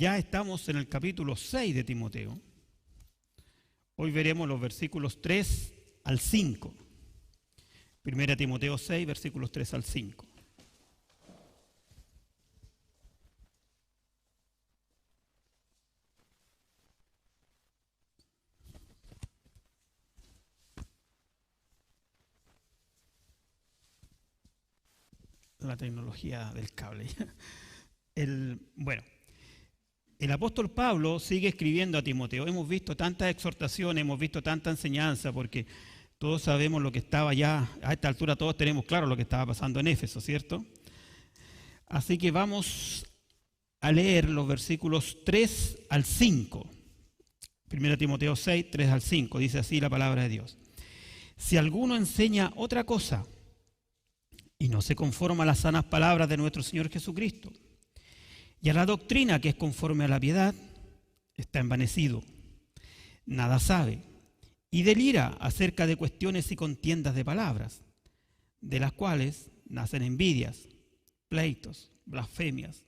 ya estamos en el capítulo 6 de Timoteo. Hoy veremos los versículos 3 al 5. 1 Timoteo 6, versículos 3 al 5. La tecnología del cable. El apóstol Pablo sigue escribiendo a Timoteo. Hemos visto tantas exhortaciones, hemos visto tanta enseñanza, porque todos sabemos lo que estaba ya, a esta altura todos tenemos claro lo que estaba pasando en Éfeso, ¿cierto? Así que vamos a leer los versículos 3 al 5. 1 Timoteo 6, 3 al 5, dice así la palabra de Dios. Si alguno enseña otra cosa y no se conforma a las sanas palabras de nuestro Señor Jesucristo y a la doctrina que es conforme a la piedad, está envanecido, nada sabe y delira acerca de cuestiones y contiendas de palabras, de las cuales nacen envidias, pleitos, blasfemias,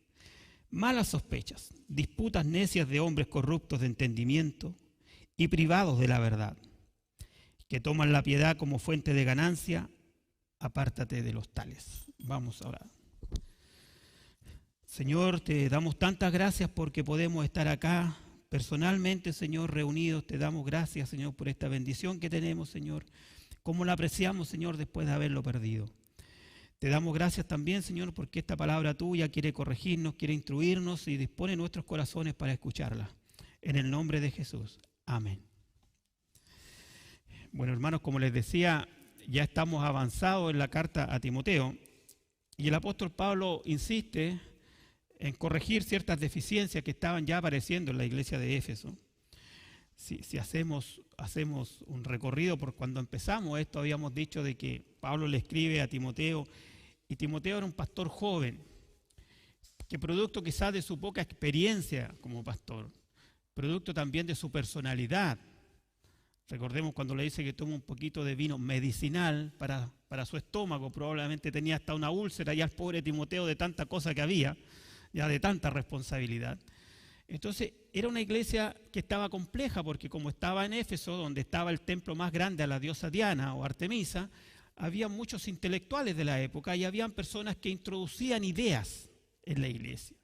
malas sospechas, disputas necias de hombres corruptos de entendimiento y privados de la verdad, que toman la piedad como fuente de ganancia. Apártate de los tales. Vamos a orar. Señor, te damos tantas gracias porque podemos estar acá personalmente, Señor, reunidos. Te damos gracias, Señor, por esta bendición que tenemos, Señor. Cómo la apreciamos, Señor, después de haberlo perdido. Te damos gracias también, Señor, porque esta palabra tuya quiere corregirnos, quiere instruirnos y dispone nuestros corazones para escucharla. En el nombre de Jesús. Amén. Bueno, hermanos, como les decía, ya estamos avanzados en la carta a Timoteo y el apóstol Pablo insiste en corregir ciertas deficiencias que estaban ya apareciendo en la iglesia de Éfeso. Si hacemos un recorrido por cuando empezamos esto, habíamos dicho de que Pablo le escribe a Timoteo y Timoteo era un pastor joven, que producto quizás de su poca experiencia como pastor, producto también de su personalidad. Recordemos cuando le dice que toma un poquito de vino medicinal para su estómago, probablemente tenía hasta una úlcera ya el pobre Timoteo de tanta cosa que había, ya de tanta responsabilidad. Entonces era una iglesia que estaba compleja porque como estaba en Éfeso, donde estaba el templo más grande a la diosa Diana o Artemisa, había muchos intelectuales de la época y habían personas que introducían ideas en la iglesia.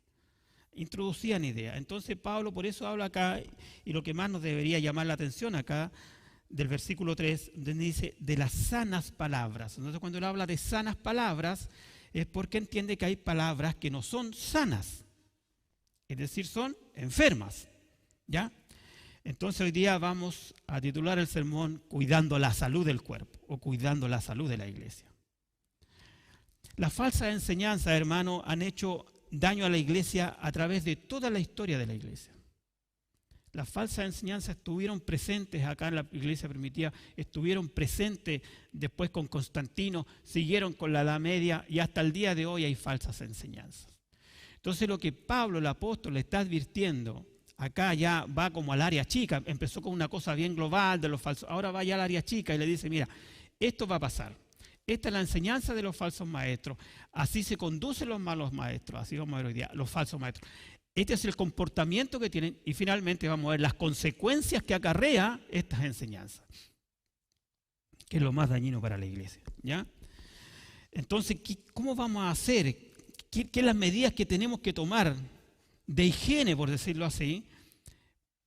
Introducían ideas. Entonces Pablo por eso habla acá, y lo que más nos debería llamar la atención acá, del versículo 3, donde dice de las sanas palabras. Entonces cuando él habla de sanas palabras, es porque entiende que hay palabras que no son sanas, es decir, son enfermas, ¿ya? Entonces hoy día vamos a titular el sermón Cuidando la salud del cuerpo, o cuidando la salud de la iglesia. Las falsas enseñanzas, hermanos, han hecho daño a la iglesia a través de toda la historia de la iglesia. Las falsas enseñanzas estuvieron presentes acá en la iglesia primitiva, estuvieron presentes después con Constantino, siguieron con la Edad Media y hasta el día de hoy hay falsas enseñanzas. Entonces lo que Pablo, el apóstol, le está advirtiendo, acá ya va como al área chica, empezó con una cosa bien global de los falsos, ahora va ya al área chica y le dice, mira, esto va a pasar. Esta es la enseñanza de los falsos maestros, así se conducen los malos maestros, así vamos a ver hoy día, los falsos maestros. Este es el comportamiento que tienen y finalmente vamos a ver las consecuencias que acarrea estas enseñanzas, que es lo más dañino para la iglesia, ¿ya? Entonces, ¿cómo vamos a hacer? ¿Qué son las medidas que tenemos que tomar de higiene, por decirlo así,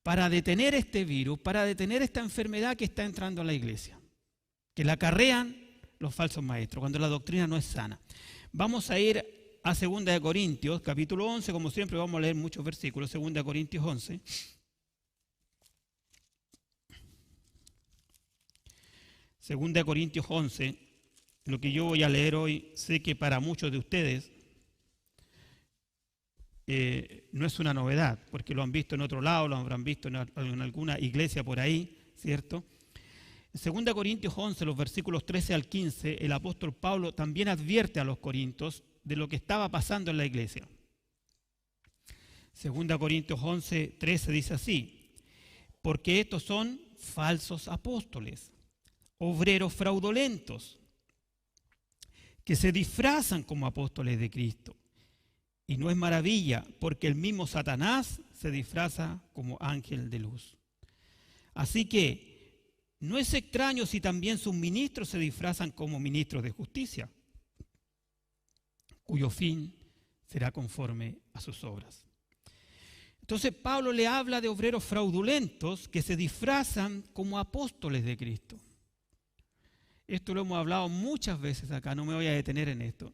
para detener este virus, para detener esta enfermedad que está entrando a la iglesia, que la acarrean los falsos maestros, cuando la doctrina no es sana? Vamos a ir a 2 Corintios, capítulo 11, como siempre vamos a leer muchos versículos, 2 Corintios 11. 2 Corintios 11, lo que yo voy a leer hoy, sé que para muchos de ustedes no es una novedad, porque lo han visto en otro lado, lo habrán visto en alguna iglesia por ahí, ¿cierto? En 2 Corintios 11, los versículos 13 al 15, el apóstol Pablo también advierte a los corintios de lo que estaba pasando en la iglesia. 2 Corintios 11, 13 dice así, porque estos son falsos apóstoles, obreros fraudulentos, que se disfrazan como apóstoles de Cristo. Y no es maravilla, porque el mismo Satanás se disfraza como ángel de luz. Así que no es extraño si también sus ministros se disfrazan como ministros de justicia, cuyo fin será conforme a sus obras. Entonces Pablo le habla de obreros fraudulentos que se disfrazan como apóstoles de Cristo. Esto lo hemos hablado muchas veces acá, no me voy a detener en esto,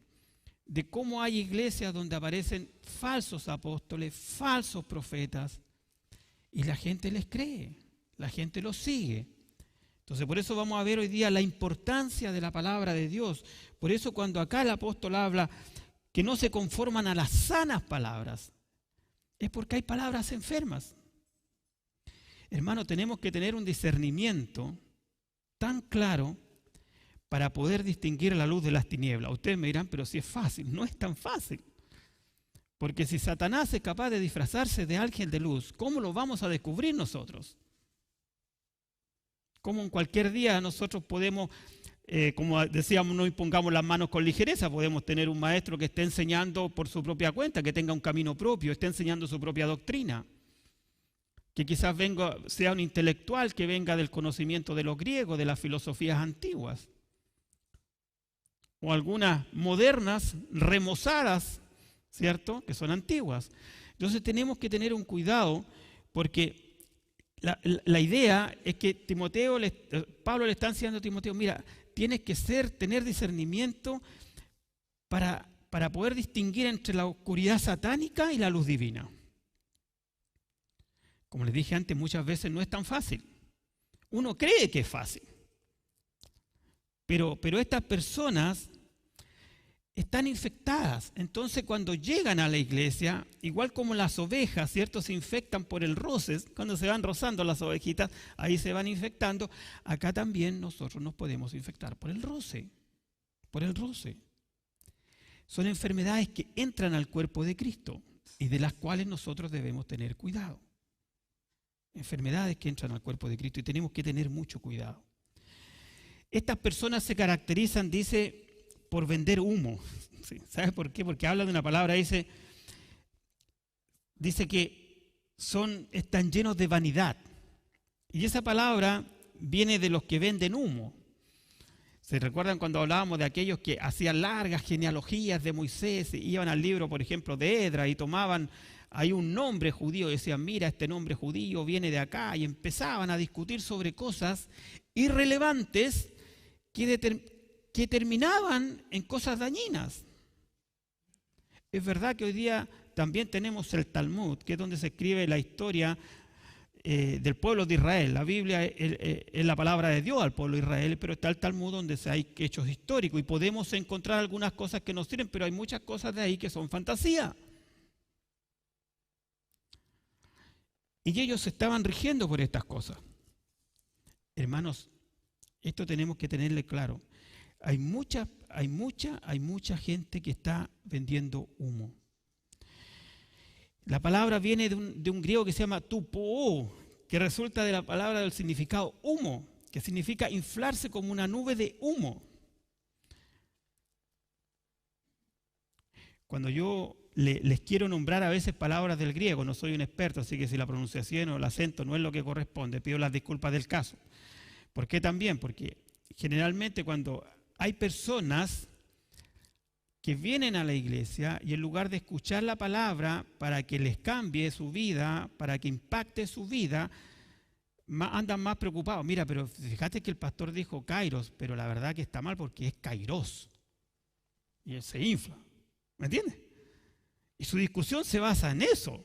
de cómo hay iglesias donde aparecen falsos apóstoles, falsos profetas, y la gente les cree, la gente los sigue. Entonces por eso vamos a ver hoy día la importancia de la palabra de Dios. Por eso cuando acá el apóstol habla que no se conforman a las sanas palabras, es porque hay palabras enfermas. Hermano, tenemos que tener un discernimiento tan claro para poder distinguir la luz de las tinieblas. Ustedes me dirán, pero si es fácil. No es tan fácil. Porque si Satanás es capaz de disfrazarse de ángel de luz, ¿cómo lo vamos a descubrir nosotros? ¿Cómo en cualquier día nosotros podemos, como decíamos, no impongamos las manos con ligereza? Podemos tener un maestro que esté enseñando por su propia cuenta, que tenga un camino propio, esté enseñando su propia doctrina. Que quizás sea un intelectual que venga del conocimiento de los griegos, de las filosofías antiguas. O algunas modernas, remozadas, ¿cierto? Que son antiguas. Entonces tenemos que tener un cuidado porque la idea es que Pablo le está enseñando a Timoteo, mira, tienes que tener discernimiento para poder distinguir entre la oscuridad satánica y la luz divina. Como les dije antes, muchas veces no es tan fácil. Uno cree que es fácil. Pero estas personas están infectadas. Entonces cuando llegan a la iglesia, igual como las ovejas, ¿cierto? Se infectan por el roce. Cuando se van rozando las ovejitas, ahí se van infectando. Acá también nosotros nos podemos infectar por el roce. Por el roce. Son enfermedades que entran al cuerpo de Cristo y de las cuales nosotros debemos tener cuidado. Enfermedades que entran al cuerpo de Cristo y tenemos que tener mucho cuidado. Estas personas se caracterizan, dice, por vender humo. ¿Sí? ¿Sabes por qué? Porque habla de una palabra, dice que están llenos de vanidad. Y esa palabra viene de los que venden humo. ¿Se recuerdan cuando hablábamos de aquellos que hacían largas genealogías de Moisés, iban al libro, por ejemplo, de Edra y tomaban ahí un nombre judío, decían, mira, este nombre judío viene de acá, y empezaban a discutir sobre cosas irrelevantes que terminaban en cosas dañinas. Es verdad que hoy día también tenemos el Talmud, que es donde se escribe la historia del pueblo de Israel. La Biblia es la palabra de Dios al pueblo de Israel, pero está el Talmud donde hay hechos históricos y podemos encontrar algunas cosas que nos sirven, pero hay muchas cosas de ahí que son fantasía. Y ellos se estaban rigiendo por estas cosas. Hermanos, esto tenemos que tenerle claro. Hay mucha gente que está vendiendo humo. La palabra viene de un griego que se llama tupoo, que resulta de la palabra del significado humo, que significa inflarse como una nube de humo. Cuando yo les quiero nombrar a veces palabras del griego, no soy un experto, así que si la pronunciación o el acento no es lo que corresponde, pido las disculpas del caso. ¿Por qué también? Porque generalmente cuando hay personas que vienen a la iglesia y en lugar de escuchar la palabra para que les cambie su vida, para que impacte su vida, andan más preocupados. Mira, pero fíjate que el pastor dijo kairos, pero la verdad que está mal porque es kairos. Y él se infla. ¿Me entiendes? Y su discusión se basa en eso.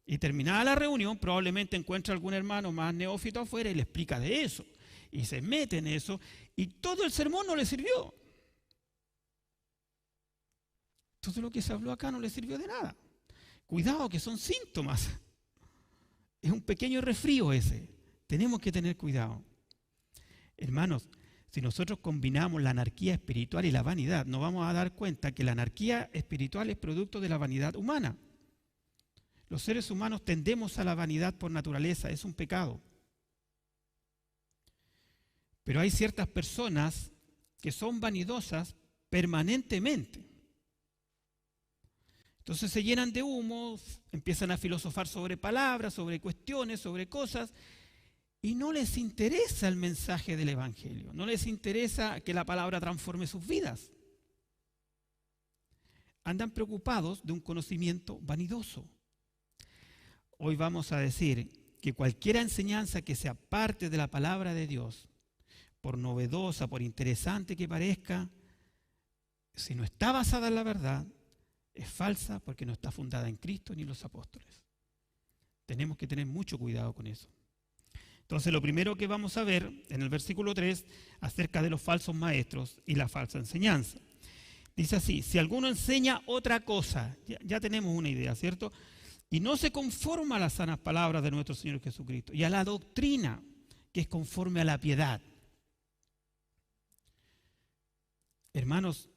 Y terminada la reunión, probablemente encuentra algún hermano más neófito afuera y le explica de eso. Y se mete en eso y todo el sermón no le sirvió. Todo lo que se habló acá no le sirvió de nada. Cuidado, que son síntomas. Es un pequeño resfrío ese. Tenemos que tener cuidado. Hermanos, si nosotros combinamos la anarquía espiritual y la vanidad, nos vamos a dar cuenta que la anarquía espiritual es producto de la vanidad humana. Los seres humanos tendemos a la vanidad por naturaleza, es un pecado. Pero hay ciertas personas que son vanidosas permanentemente. Entonces se llenan de humo, empiezan a filosofar sobre palabras, sobre cuestiones, sobre cosas, y no les interesa el mensaje del Evangelio, no les interesa que la palabra transforme sus vidas. Andan preocupados de un conocimiento vanidoso. Hoy vamos a decir que cualquier enseñanza que se aparte de la palabra de Dios, por novedosa, por interesante que parezca, si no está basada en la verdad, es falsa porque no está fundada en Cristo ni los apóstoles. Tenemos que tener mucho cuidado con eso. Entonces, lo primero que vamos a ver en el versículo 3, acerca de los falsos maestros y la falsa enseñanza. Dice así: si alguno enseña otra cosa, ya tenemos una idea, ¿cierto? Y no se conforma a las sanas palabras de nuestro Señor Jesucristo y a la doctrina que es conforme a la piedad. Hermanos,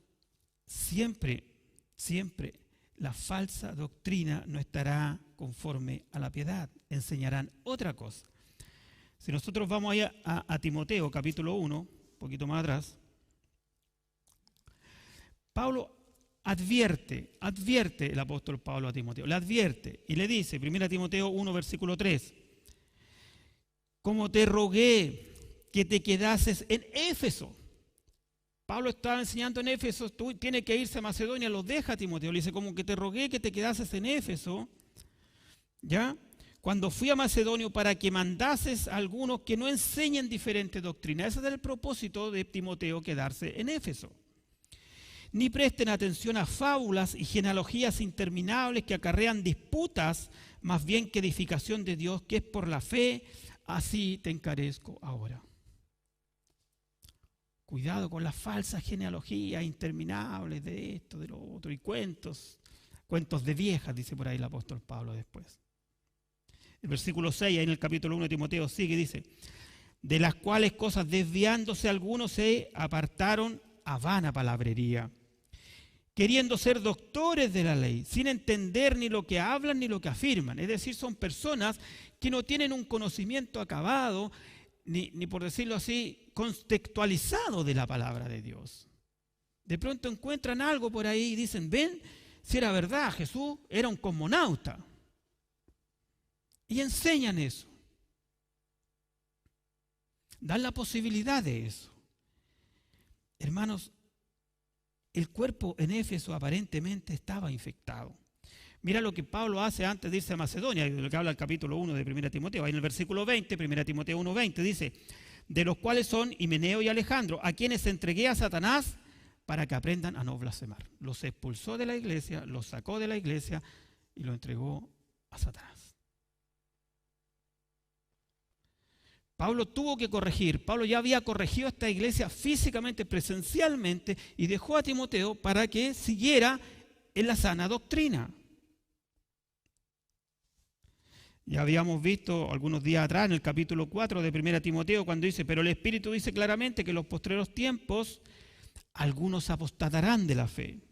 siempre la falsa doctrina no estará conforme a la piedad, enseñarán otra cosa. Si nosotros vamos allá a Timoteo capítulo 1, un poquito más atrás, Pablo advierte el apóstol Pablo a Timoteo, le advierte y le dice, 1 Timoteo 1 versículo 3, como te rogué que te quedases en Éfeso. Pablo estaba enseñando en Éfeso, tú tienes que irse a Macedonia, lo deja a Timoteo, le dice, como que te rogué que te quedases en Éfeso, ¿ya? Cuando fui a Macedonia para que mandases a algunos que no enseñen diferentes doctrinas. Ese era el propósito de Timoteo, quedarse en Éfeso. Ni presten atención a fábulas y genealogías interminables que acarrean disputas, más bien que edificación de Dios, que es por la fe, así te encarezco ahora. Cuidado con las falsas genealogías interminables de esto, de lo otro, y cuentos de viejas, dice por ahí el apóstol Pablo después. El versículo 6, ahí en el capítulo 1 de Timoteo sigue, dice, de las cuales cosas desviándose algunos se apartaron a vana palabrería, queriendo ser doctores de la ley, sin entender ni lo que hablan ni lo que afirman. Es decir, son personas que no tienen un conocimiento acabado, ni por decirlo así, contextualizado de la palabra de Dios. De pronto encuentran algo por ahí y dicen, ven, si era verdad, Jesús era un cosmonauta. Y enseñan eso. Dan la posibilidad de eso. Hermanos, el cuerpo en Éfeso aparentemente estaba infectado. Mira lo que Pablo hace antes de irse a Macedonia, de lo que habla el capítulo 1 de 1 Timoteo. Ahí en el versículo 20, 1 Timoteo 1:20, dice, de los cuales son Himeneo y Alejandro, a quienes entregué a Satanás para que aprendan a no blasfemar. Los expulsó de la iglesia, los sacó de la iglesia y los entregó a Satanás. Pablo tuvo que corregir. Pablo ya había corregido a esta iglesia físicamente, presencialmente, y dejó a Timoteo para que siguiera en la sana doctrina. Ya habíamos visto algunos días atrás en el capítulo 4 de 1 Timoteo cuando dice, pero el Espíritu dice claramente que en los postreros tiempos algunos apostatarán de la fe,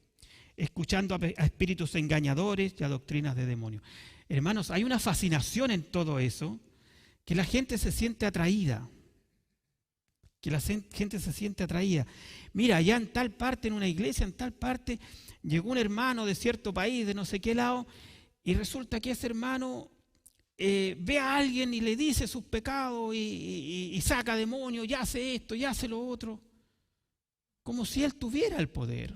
escuchando a espíritus engañadores y a doctrinas de demonios. Hermanos, hay una fascinación en todo eso, que la gente se siente atraída. Mira, allá en tal parte, en una iglesia, en tal parte, llegó un hermano de cierto país, de no sé qué lado, y resulta que ese hermano ve a alguien y le dice sus pecados y saca demonios, y hace esto, y hace lo otro. Como si él tuviera el poder.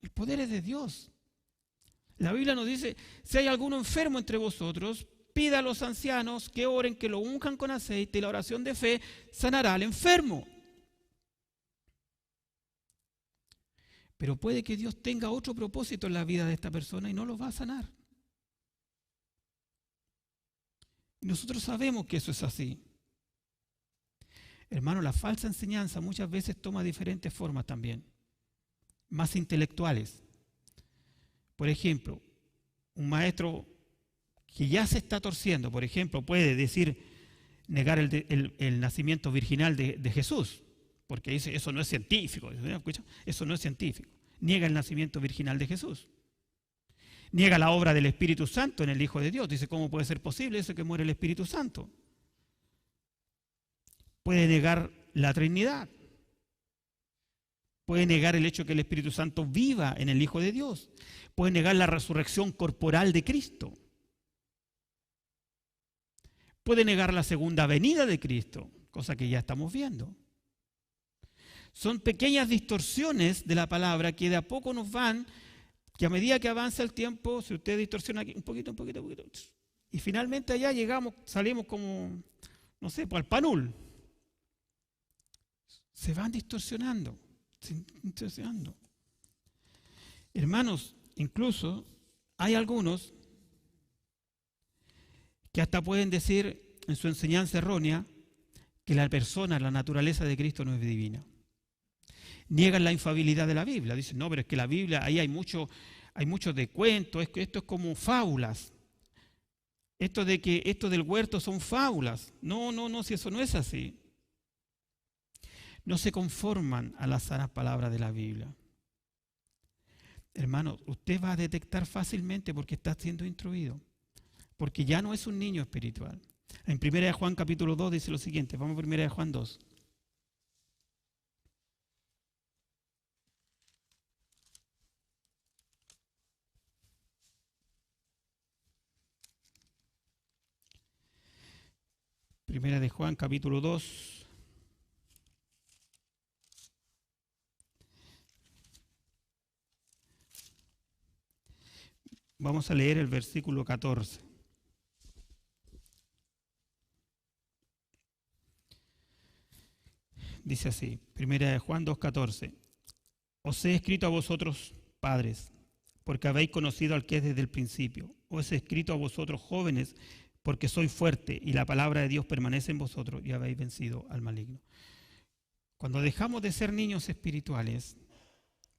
El poder es de Dios. La Biblia nos dice, si hay alguno enfermo entre vosotros, pida a los ancianos que oren, que lo unjan con aceite, y la oración de fe sanará al enfermo. Pero puede que Dios tenga otro propósito en la vida de esta persona y no lo va a sanar. Nosotros sabemos que eso es así. Hermano, la falsa enseñanza muchas veces toma diferentes formas también, más intelectuales. Por ejemplo, un maestro que ya se está torciendo, por ejemplo, puede decir, negar el nacimiento virginal de Jesús, porque dice, eso no es científico. Eso no es científico. Niega el nacimiento virginal de Jesús. Niega la obra del Espíritu Santo en el Hijo de Dios. Dice, ¿cómo puede ser posible eso que muere el Espíritu Santo? Puede negar la Trinidad. Puede negar el hecho de que el Espíritu Santo viva en el Hijo de Dios. Puede negar la resurrección corporal de Cristo. Puede negar la segunda venida de Cristo, cosa que ya estamos viendo. Son pequeñas distorsiones de la palabra que de a poco nos van, que a medida que avanza el tiempo, si usted distorsiona aquí un poquito, y finalmente allá llegamos, salimos como, no sé, al panul. Se van distorsionando. Hermanos, incluso hay algunos que hasta pueden decir en su enseñanza errónea que la persona, la naturaleza de Cristo no es divina. Niegan la infalibilidad de la Biblia. Dicen, no, pero es que la Biblia, ahí hay mucho de cuentos, es que esto es como fábulas. Esto del huerto son fábulas. No, si eso no es así. No se conforman a las sanas palabras de la Biblia. Hermano, usted va a detectar fácilmente porque está siendo instruido. Porque ya no es un niño espiritual. En 1 Juan capítulo 2 dice lo siguiente. Vamos a 1 Juan 2. Primera de Juan capítulo 2. Vamos a leer el versículo 14. Dice así, 1 Juan 2:14. Os he escrito a vosotros, padres, porque habéis conocido al que es desde el principio. Os he escrito a vosotros, jóvenes, porque sois fuerte y la palabra de Dios permanece en vosotros y habéis vencido al maligno. Cuando dejamos de ser niños espirituales,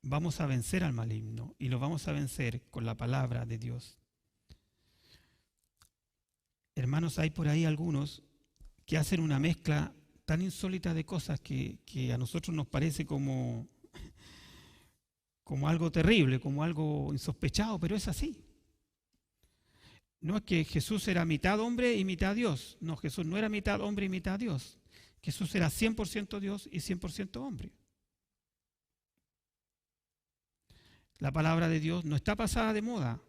vamos a vencer al maligno y lo vamos a vencer con la palabra de Dios. Hermanos, hay por ahí algunos que hacen una mezcla tan insólita de cosas que a nosotros nos parece como algo terrible, como algo insospechado, pero es así. No es que Jesús era mitad hombre y mitad Dios. No, Jesús no era mitad hombre y mitad Dios. Jesús era 100% Dios y 100% hombre. La palabra de Dios no está pasada de moda.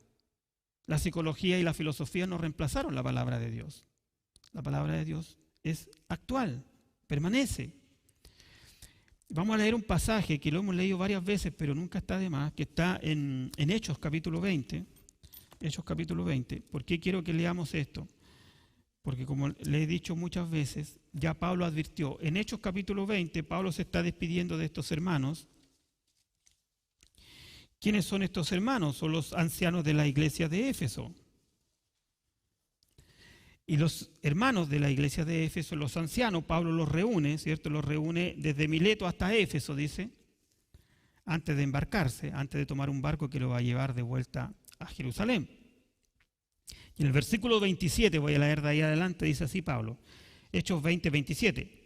La psicología y la filosofía no reemplazaron la palabra de Dios. La palabra de Dios es actual, permanece. Vamos a leer un pasaje que lo hemos leído varias veces, pero nunca está de más, que está en Hechos capítulo 20. Hechos capítulo 20. ¿Por qué quiero que leamos esto? Porque como le he dicho muchas veces, ya Pablo advirtió. En Hechos capítulo 20, Pablo se está despidiendo de estos hermanos. ¿Quiénes son estos hermanos? Son los ancianos de la iglesia de Éfeso. Y los hermanos de la iglesia de Éfeso, los ancianos, Pablo los reúne, ¿cierto? Los reúne desde Mileto hasta Éfeso, dice, antes de embarcarse, antes de tomar un barco que lo va a llevar de vuelta a Jerusalén. Y en el versículo 27, voy a leer de ahí adelante, dice así Pablo, Hechos 20, 27.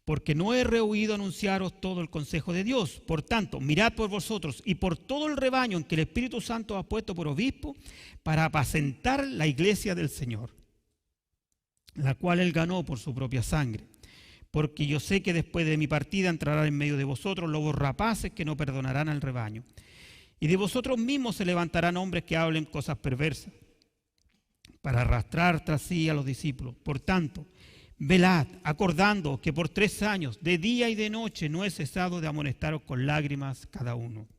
Porque no he rehuido anunciaros todo el consejo de Dios. Por tanto, mirad por vosotros y por todo el rebaño en que el Espíritu Santo ha puesto por obispo para apacentar la iglesia del Señor, la cual él ganó por su propia sangre. Porque yo sé que después de mi partida entrarán en medio de vosotros lobos rapaces que no perdonarán al rebaño. Y de vosotros mismos se levantarán hombres que hablen cosas perversas para arrastrar tras sí a los discípulos. Por tanto, velad, acordando que por 3 años, de día y de noche, no he cesado de amonestaros con lágrimas cada uno.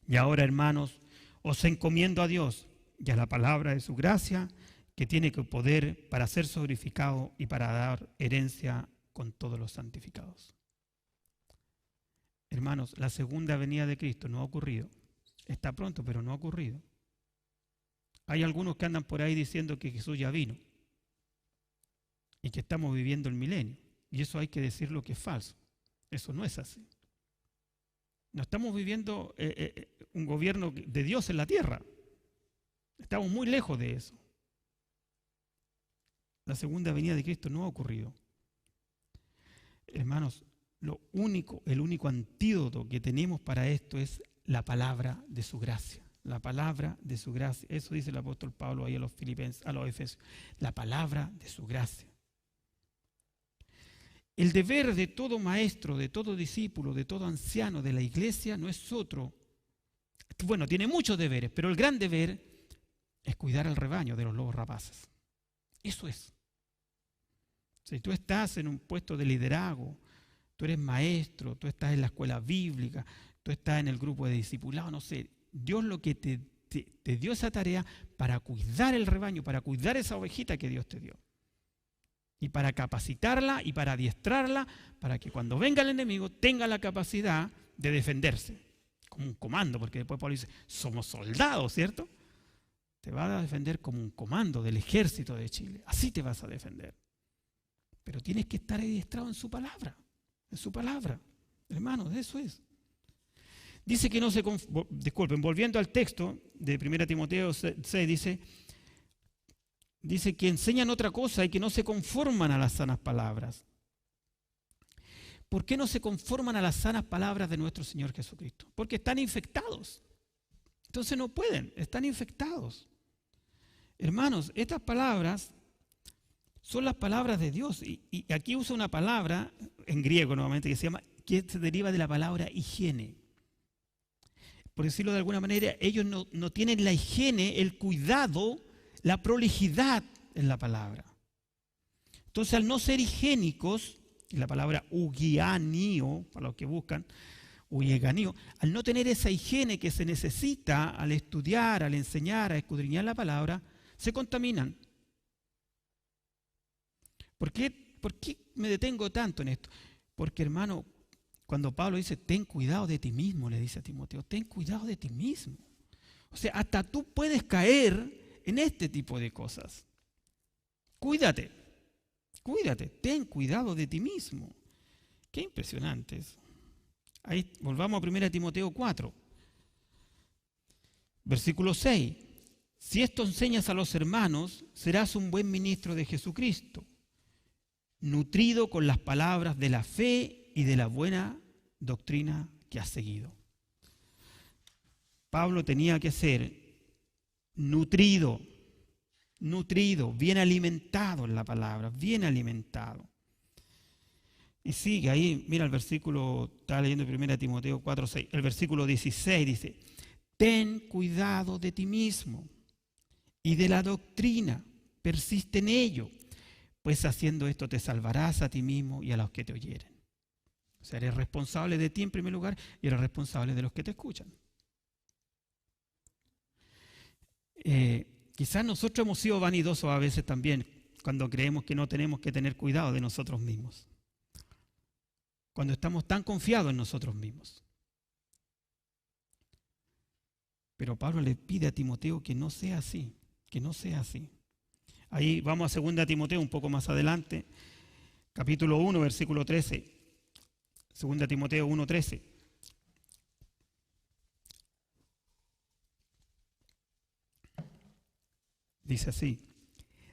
Y ahora, hermanos, os encomiendo a Dios y a la palabra de su gracia, que tiene poder para ser glorificado y para dar herencia con todos los santificados. Hermanos, la segunda venida de Cristo no ha ocurrido. Está pronto, pero no ha ocurrido. Hay algunos que andan por ahí diciendo que Jesús ya vino y que estamos viviendo el milenio. Y eso hay que decirlo que es falso. Eso no es así. No estamos viviendo un gobierno de Dios en la tierra. Estamos muy lejos de eso. La segunda venida de Cristo no ha ocurrido. Hermanos, el único antídoto que tenemos para esto es la palabra de su gracia. La palabra de su gracia. Eso dice el apóstol Pablo ahí a los Efesios. La palabra de su gracia. el deber de todo maestro, de todo discípulo, de todo anciano de la iglesia no es otro. Bueno, tiene muchos deberes, pero el gran deber es cuidar al rebaño de los lobos rapaces. Eso es. Si tú estás en un puesto de liderazgo, tú eres maestro, tú estás en la escuela bíblica, tú estás en el grupo de discipulado, no sé, Dios lo que te dio esa tarea para cuidar el rebaño, para cuidar esa ovejita que Dios te dio. Y para capacitarla y para adiestrarla, para que cuando venga el enemigo tenga la capacidad de defenderse, como un comando, porque después Pablo dice, somos soldados, ¿cierto? Te vas a defender como un comando del ejército de Chile, así te vas a defender. Pero tienes que estar adiestrado en su palabra, hermanos, eso es. Dice que no se, disculpen, volviendo al texto de 1 Timoteo 6, dice que enseñan otra cosa y que no se conforman a las sanas palabras. ¿Por qué no se conforman a las sanas palabras de nuestro Señor Jesucristo? Porque están infectados. Entonces no pueden, están infectados. Hermanos, estas palabras son las palabras de Dios. Y aquí usa una palabra, en griego nuevamente, que se deriva de la palabra higiene. Por decirlo de alguna manera, ellos no tienen la higiene, el cuidado, la prolijidad en la palabra. Entonces, al no ser higiénicos, la palabra ugianio, para los que buscan, uieganio, al no tener esa higiene que se necesita al estudiar, al enseñar, a escudriñar la palabra, se contaminan. ¿Por qué me detengo tanto en esto? Porque, hermano, cuando Pablo dice, ten cuidado de ti mismo, le dice a Timoteo, ten cuidado de ti mismo. O sea, hasta tú puedes caer en este tipo de cosas. Cuídate, ten cuidado de ti mismo. Qué impresionante eso. Ahí volvamos a 1 Timoteo 4, versículo 6. Si esto enseñas a los hermanos, serás un buen ministro de Jesucristo, nutrido con las palabras de la fe y de la buena doctrina que has seguido. Pablo tenía que ser nutrido, bien alimentado en la palabra, bien alimentado. Y sigue ahí, mira el versículo, estaba leyendo 1 Timoteo 4, 6, el versículo 16 dice, ten cuidado de ti mismo y de la doctrina, persiste en ello, pues haciendo esto te salvarás a ti mismo y a los que te oyeren. O sea, eres responsable de ti en primer lugar y eres responsable de los que te escuchan. Quizás nosotros hemos sido vanidosos a veces también cuando creemos que no tenemos que tener cuidado de nosotros mismos. Cuando estamos tan confiados en nosotros mismos. Pero Pablo le pide a Timoteo que no sea así, que no sea así. Ahí vamos a 2 Timoteo un poco más adelante, capítulo 1, versículo 13. 2 Timoteo 1, 13. Dice así,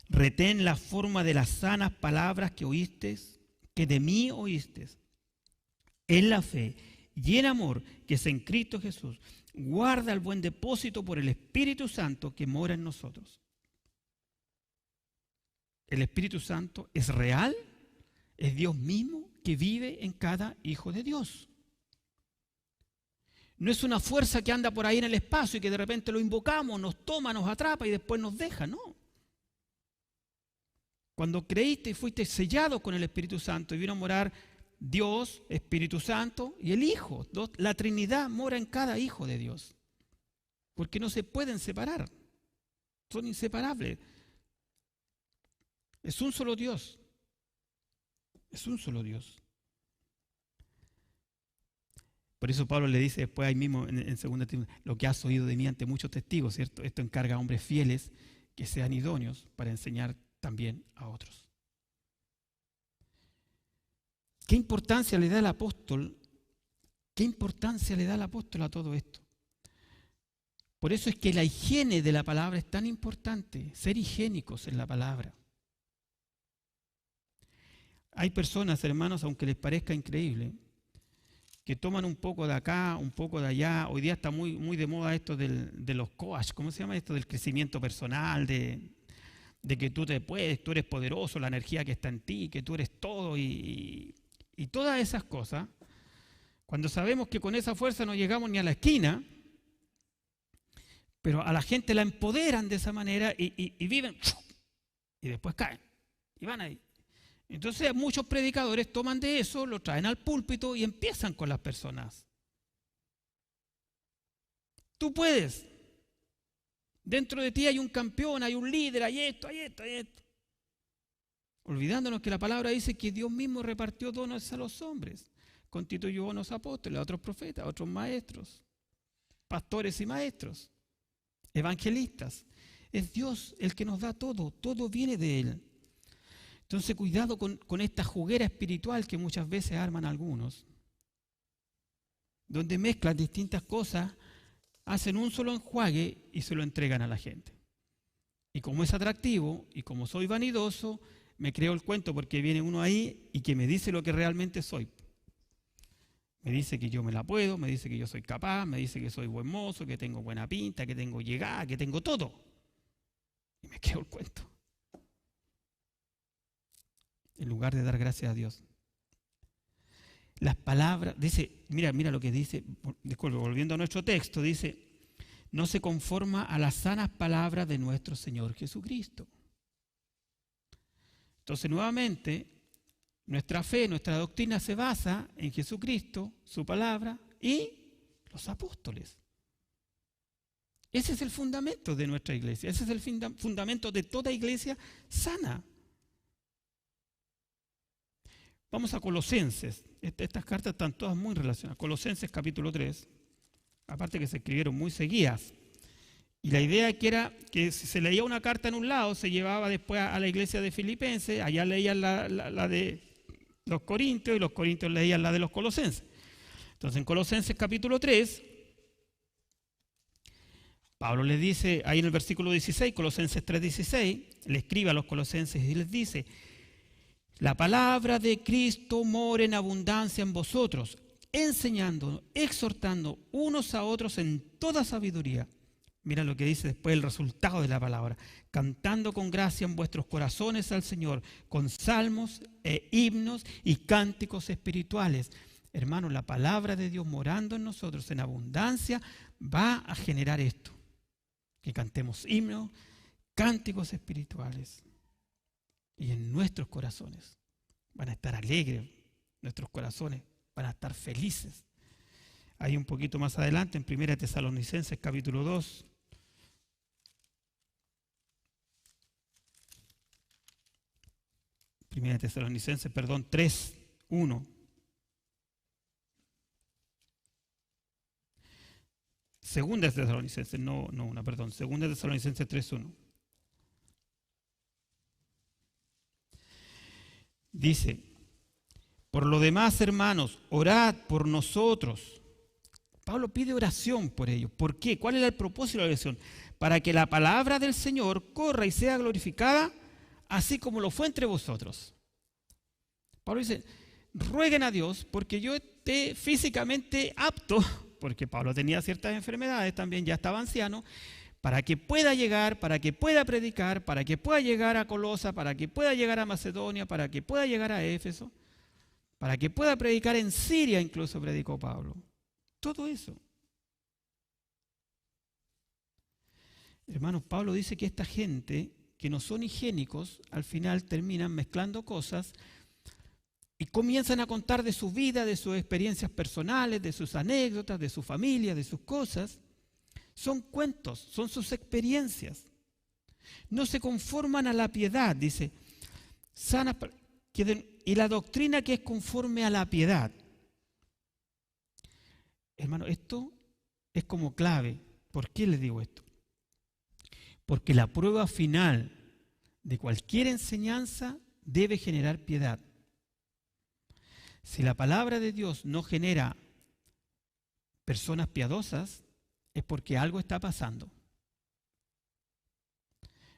retén la forma de las sanas palabras que oíste, que de mí oíste, en la fe y en amor que es en Cristo Jesús. Guarda el buen depósito por el Espíritu Santo que mora en nosotros. El Espíritu Santo es real, es Dios mismo que vive en cada hijo de Dios. No es una fuerza que anda por ahí en el espacio y que de repente lo invocamos, nos toma, nos atrapa y después nos deja, no. Cuando creíste y fuiste sellado con el Espíritu Santo y vino a morar Dios, Espíritu Santo y el Hijo. La Trinidad mora en cada hijo de Dios. Porque no se pueden separar. Son inseparables. Es un solo Dios. Es un solo Dios. Por eso Pablo le dice después ahí mismo en 2 Timoteo, lo que has oído de mí ante muchos testigos, ¿cierto? Esto encarga a hombres fieles que sean idóneos para enseñar también a otros. ¿Qué importancia le da el apóstol? ¿Qué importancia le da el apóstol a todo esto? Por eso es que la higiene de la palabra es tan importante, ser higiénicos en la palabra. Hay personas, hermanos, aunque les parezca increíble, que toman un poco de acá, un poco de allá. Hoy día está muy de moda esto de los coach, ¿cómo se llama esto? Del crecimiento personal, de que tú eres poderoso, la energía que está en ti, que tú eres todo y y todas esas cosas, cuando sabemos que con esa fuerza no llegamos ni a la esquina, pero a la gente la empoderan de esa manera y viven, y después caen, y van ahí. Entonces muchos predicadores toman de eso, lo traen al púlpito y empiezan con las personas. Tú puedes. Dentro de ti hay un campeón, hay un líder, hay esto, hay esto, hay esto. Olvidándonos que la palabra dice que Dios mismo repartió dones a los hombres. Constituyó a unos apóstoles, a otros profetas, a otros maestros, pastores y maestros, evangelistas. Es Dios el que nos da todo, todo viene de Él. Entonces cuidado con esta juguera espiritual que muchas veces arman algunos, donde mezclan distintas cosas, hacen un solo enjuague y se lo entregan a la gente. Y como es atractivo y como soy vanidoso, me creo el cuento porque viene uno ahí y que me dice lo que realmente soy. Me dice que yo me la puedo, me dice que yo soy capaz, me dice que soy buen mozo, que tengo buena pinta, que tengo llegada, que tengo todo. Y me creo el cuento. En lugar de dar gracias a Dios. Las palabras, dice, mira lo que dice, disculpe, volviendo a nuestro texto, dice, no se conforma a las sanas palabras de nuestro Señor Jesucristo. Entonces, nuevamente, nuestra fe, nuestra doctrina se basa en Jesucristo, su palabra y los apóstoles. Ese es el fundamento de nuestra iglesia, ese es el fundamento de toda iglesia sana. Vamos a Colosenses. Estas cartas están todas muy relacionadas. Colosenses capítulo 3, aparte que se escribieron muy seguidas. Y la idea que era que si se leía una carta en un lado, se llevaba después a la iglesia de Filipenses, allá leían la de los Corintios y los Corintios leían la de los Colosenses. Entonces en Colosenses capítulo 3, Pablo les dice, ahí en el versículo 16, Colosenses 3:16, le escribe a los colosenses y les dice, la palabra de Cristo mora en abundancia en vosotros, enseñando, exhortando unos a otros en toda sabiduría. Mira lo que dice después el resultado de la palabra. Cantando con gracia en vuestros corazones al Señor, con salmos e himnos y cánticos espirituales. Hermanos, la palabra de Dios morando en nosotros en abundancia va a generar esto. Que cantemos himnos, cánticos espirituales. Y en nuestros corazones van a estar alegres, nuestros corazones van a estar felices. Ahí un poquito más adelante, en 1 Tesalonicenses capítulo 2. Primera Tesalonicenses, 3:1. Segunda Tesalonicenses, Segunda Tesalonicenses 3:1. Dice, por lo demás, hermanos, orad por nosotros. Pablo pide oración por ellos. ¿Por qué? ¿Cuál era el propósito de la oración? Para que la palabra del Señor corra y sea glorificada, así como lo fue entre vosotros. Pablo dice, rueguen a Dios porque yo esté físicamente apto, porque Pablo tenía ciertas enfermedades, también ya estaba anciano, para que pueda llegar, para que pueda predicar, para que pueda llegar a Colosa, para que pueda llegar a Macedonia, para que pueda llegar a Éfeso, para que pueda predicar en Siria, incluso predicó Pablo. Todo eso. Hermanos, Pablo dice que esta gente que no son higiénicos, al final terminan mezclando cosas y comienzan a contar de su vida, de sus experiencias personales, de sus anécdotas, de su familia, de sus cosas. Son cuentos, son sus experiencias. No se conforman a la piedad, dice, sana, y la doctrina que es conforme a la piedad. Hermano, esto es como clave. ¿Por qué les digo esto? Porque la prueba final de cualquier enseñanza debe generar piedad. Si la palabra de Dios no genera personas piadosas, es porque algo está pasando.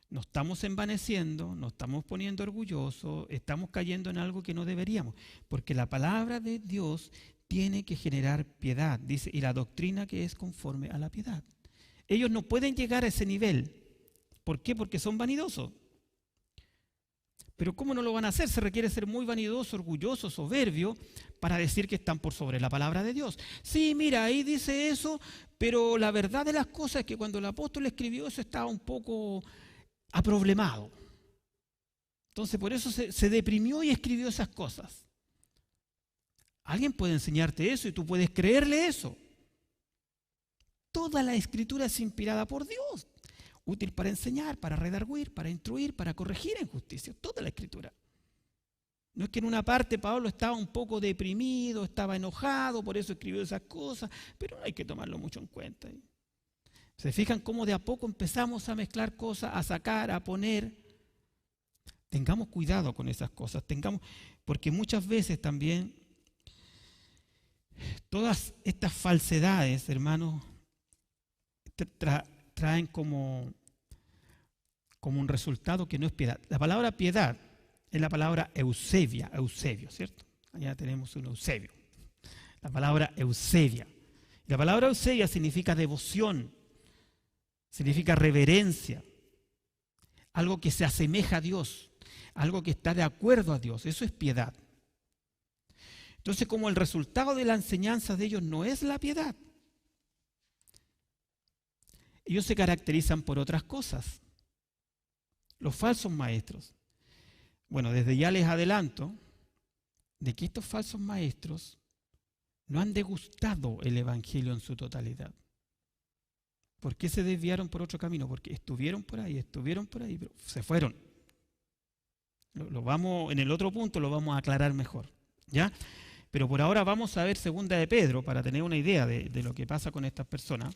Nos estamos envaneciendo, nos estamos poniendo orgullosos, estamos cayendo en algo que no deberíamos. Porque la palabra de Dios tiene que generar piedad, dice, y la doctrina que es conforme a la piedad. Ellos no pueden llegar a ese nivel. ¿Por qué? Porque son vanidosos. Pero ¿cómo no lo van a hacer? Se requiere ser muy vanidoso, orgulloso, soberbio para decir que están por sobre la palabra de Dios. Sí, mira, ahí dice eso, pero la verdad de las cosas es que cuando el apóstol escribió eso estaba un poco aproblemado. Entonces por eso se deprimió y escribió esas cosas. Alguien puede enseñarte eso y tú puedes creerle eso. Toda la escritura es inspirada por Dios, útil para enseñar, para redarguir, para instruir, para corregir en justicia. Toda la escritura. No es que en una parte Pablo estaba un poco deprimido, estaba enojado, por eso escribió esas cosas, pero no hay que tomarlo mucho en cuenta. ¿Se fijan cómo de a poco empezamos a mezclar cosas, a sacar, a poner? Tengamos cuidado con esas cosas, porque muchas veces también todas estas falsedades, hermanos, traen como un resultado que no es piedad. La palabra piedad es la palabra Eusebio, ¿cierto? Allá tenemos un Eusebio. La palabra Eusebia. La palabra Eusebia significa devoción, significa reverencia, algo que se asemeja a Dios, algo que está de acuerdo a Dios. Eso es piedad. Entonces, como el resultado de la enseñanza de ellos no es la piedad, ellos se caracterizan por otras cosas. Los falsos maestros. Bueno, desde ya les adelanto de que estos falsos maestros no han degustado el Evangelio en su totalidad. ¿Por qué se desviaron por otro camino? Porque estuvieron por ahí, pero se fueron. En el otro punto lo vamos a aclarar mejor, ¿ya? Pero por ahora vamos a ver 2 de Pedro para tener una idea de lo que pasa con estas personas.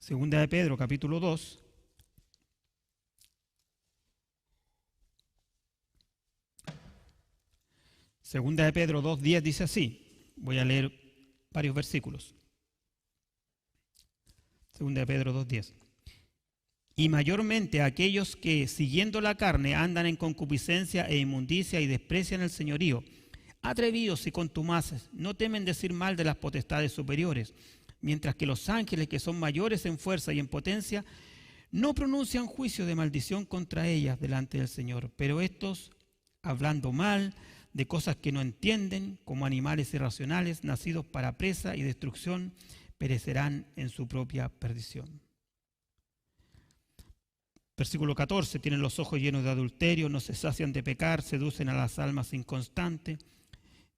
2 de Pedro, capítulo 2. Segunda de Pedro 2:10 dice así. Voy a leer varios versículos. Segunda de Pedro 2:10. Y mayormente aquellos que, siguiendo la carne, andan en concupiscencia e inmundicia y desprecian el señorío, atrevidos y contumaces, no temen decir mal de las potestades superiores, mientras que los ángeles, que son mayores en fuerza y en potencia, no pronuncian juicio de maldición contra ellas delante del Señor. Pero estos, hablando mal de cosas que no entienden, como animales irracionales, nacidos para presa y destrucción, perecerán en su propia perdición. Versículo 14, tienen los ojos llenos de adulterio, no se sacian de pecar, seducen a las almas inconstantes,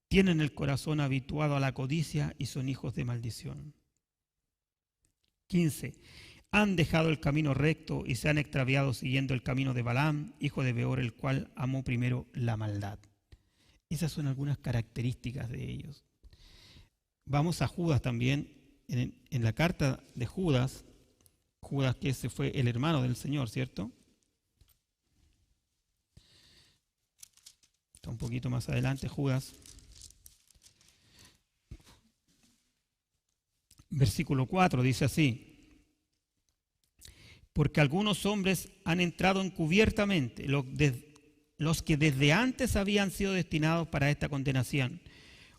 tienen el corazón habituado a la codicia y son hijos de maldición. 15, han dejado el camino recto y se han extraviado siguiendo el camino de Balaam, hijo de Beor, el cual amó primero la maldad. Esas son algunas características de ellos. Vamos a Judas también, en la carta de Judas que ese fue el hermano del Señor, ¿cierto? Está un poquito más adelante, Judas. Versículo 4 dice así: porque algunos hombres han entrado encubiertamente, los que desde antes habían sido destinados para esta condenación,